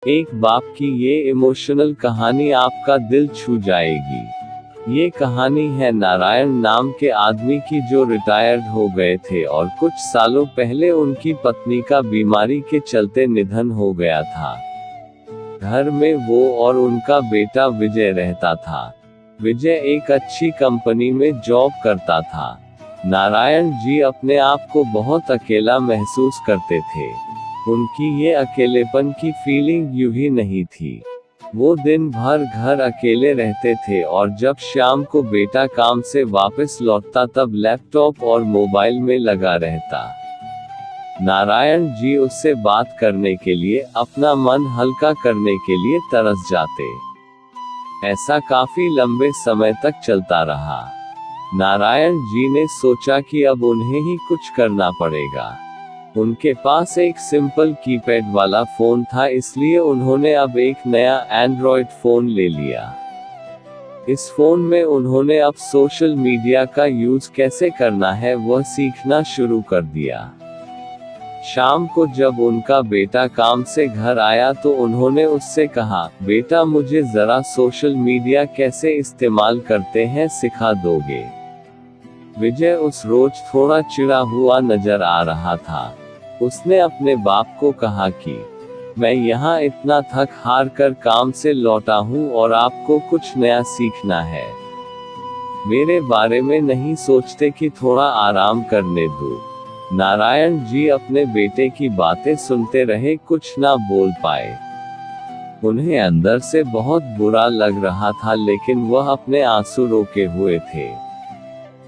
एक बाप की ये इमोशनल कहानी आपका दिल छू जाएगी। ये कहानी है नारायण नाम के आदमी की जो रिटायर्ड हो गए थे और कुछ सालों पहले उनकी पत्नी का बीमारी के चलते निधन हो गया था। घर में वो और उनका बेटा विजय रहता था। विजय एक अच्छी कंपनी में जॉब करता था। नारायण जी अपने आप को बहुत अकेला महसूस करते थे। उनकी ये अकेलेपन की फीलिंग यूं ही नहीं थी। वो दिन भर घर अकेले रहते थे और जब शाम को बेटा काम से वापस लौटता तब लैपटॉप और मोबाइल में लगा रहता। नारायण जी उससे बात करने के लिए, अपना मन हल्का करने के लिए तरस जाते। ऐसा काफी लंबे समय तक चलता रहा। नारायण जी ने सोचा कि अब उन्हें ही कुछ करना पड़ेगा। उनके पास एक सिंपल कीपैड वाला फोन था, इसलिए उन्होंने अब एक नया एंड्रॉयड फोन ले लिया। इस फोन में उन्होंने अब सोशल मीडिया का यूज कैसे करना है वह सीखना शुरू कर दिया। शाम को जब उनका बेटा काम से घर आया तो उन्होंने उससे कहा, बेटा मुझे जरा सोशल मीडिया कैसे इस्तेमाल करते हैं सिखा दोगे? विजय उस रोज थोड़ा चिढ़ा हुआ नजर आ रहा था। उसने अपने बाप को कहा कि मैं यहाँ इतना थक हार कर काम से लौटा हूँ और आपको कुछ नया सीखना है। मेरे बारे में नहीं सोचते कि थोड़ा आराम करने दो। नारायण जी अपने बेटे की बातें सुनते रहे, कुछ ना बोल पाए। उन्हें अंदर से बहुत बुरा लग रहा था, लेकिन वह अपने आंसू रोके हुए थे।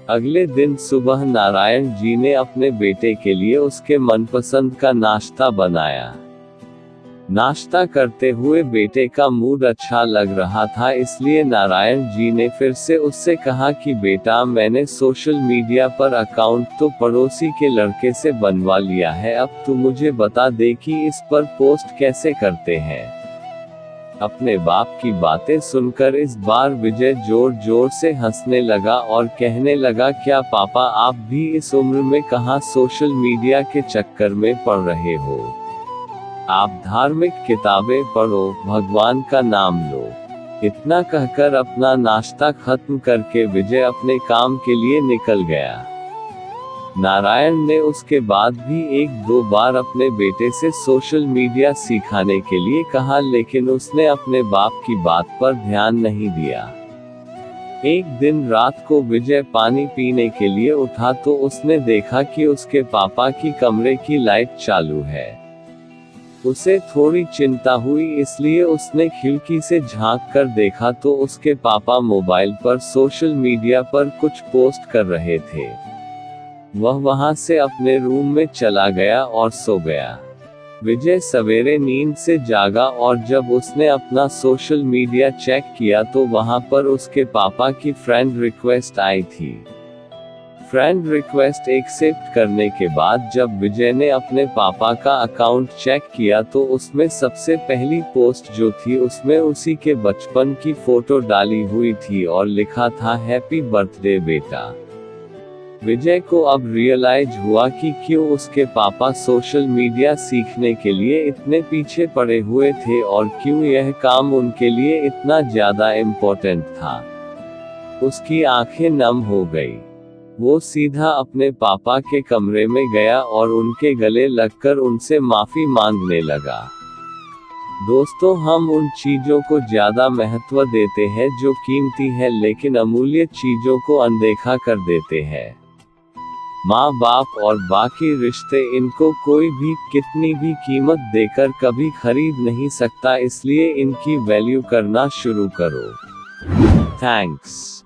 अगले दिन सुबह नारायण जी ने अपने बेटे के लिए उसके मनपसंद का नाश्ता बनाया। नाश्ता करते हुए बेटे का मूड अच्छा लग रहा था, इसलिए नारायण जी ने फिर से उससे कहा कि बेटा मैंने सोशल मीडिया पर अकाउंट तो पड़ोसी के लड़के से बनवा लिया है, अब तू मुझे बता दे कि इस पर पोस्ट कैसे करते हैं। अपने बाप की बातें सुनकर इस बार विजय जोर जोर से हंसने लगा और कहने लगा, क्या पापा आप भी इस उम्र में कहाँ सोशल मीडिया के चक्कर में पड़ रहे हो? आप धार्मिक किताबें पढ़ो, भगवान का नाम लो। इतना कहकर अपना नाश्ता खत्म करके विजय अपने काम के लिए निकल गया। नारायण ने उसके बाद भी एक दो बार अपने बेटे से सोशल मीडिया सिखाने के लिए कहा, लेकिन उसने अपने बाप की बात पर ध्यान नहीं दिया। एक दिन रात को विजय पानी पीने के लिए उठा तो उसने देखा कि उसके पापा की कमरे की लाइट चालू है। उसे थोड़ी चिंता हुई, इसलिए उसने खिड़की से झांक कर देखा तो उसके पापा मोबाइल पर सोशल मीडिया पर कुछ पोस्ट कर रहे थे। वह वहां से अपने रूम में चला गया और सो गया। विजय सवेरे नींद से जागा और जब उसने अपना सोशल मीडिया चेक किया तो वहां पर उसके पापा की फ्रेंड रिक्वेस्ट आई थी। फ्रेंड रिक्वेस्ट एक्सेप्ट करने के बाद जब विजय ने अपने पापा का अकाउंट चेक किया तो उसमें सबसे पहली पोस्ट जो थी उसमें उसी के बचपन की फोटो डाली हुई थी और लिखा था, हैप्पी बर्थडे बेटा। विजय को अब रियलाइज हुआ कि क्यों उसके पापा सोशल मीडिया सीखने के लिए इतने पीछे पड़े हुए थे और क्यों यह काम उनके लिए इतना ज्यादा इम्पोर्टेंट था। उसकी आंखें नम हो गई। वो सीधा अपने पापा के कमरे में गया और उनके गले लगकर उनसे माफी मांगने लगा। दोस्तों, हम उन चीजों को ज्यादा महत्व देते हैं जो कीमती है, लेकिन अमूल्य चीजों को अनदेखा कर देते हैं। माँ बाप और बाकी रिश्ते, इनको कोई भी कितनी भी कीमत देकर कभी खरीद नहीं सकता, इसलिए इनकी वैल्यू करना शुरू करो। थैंक्स।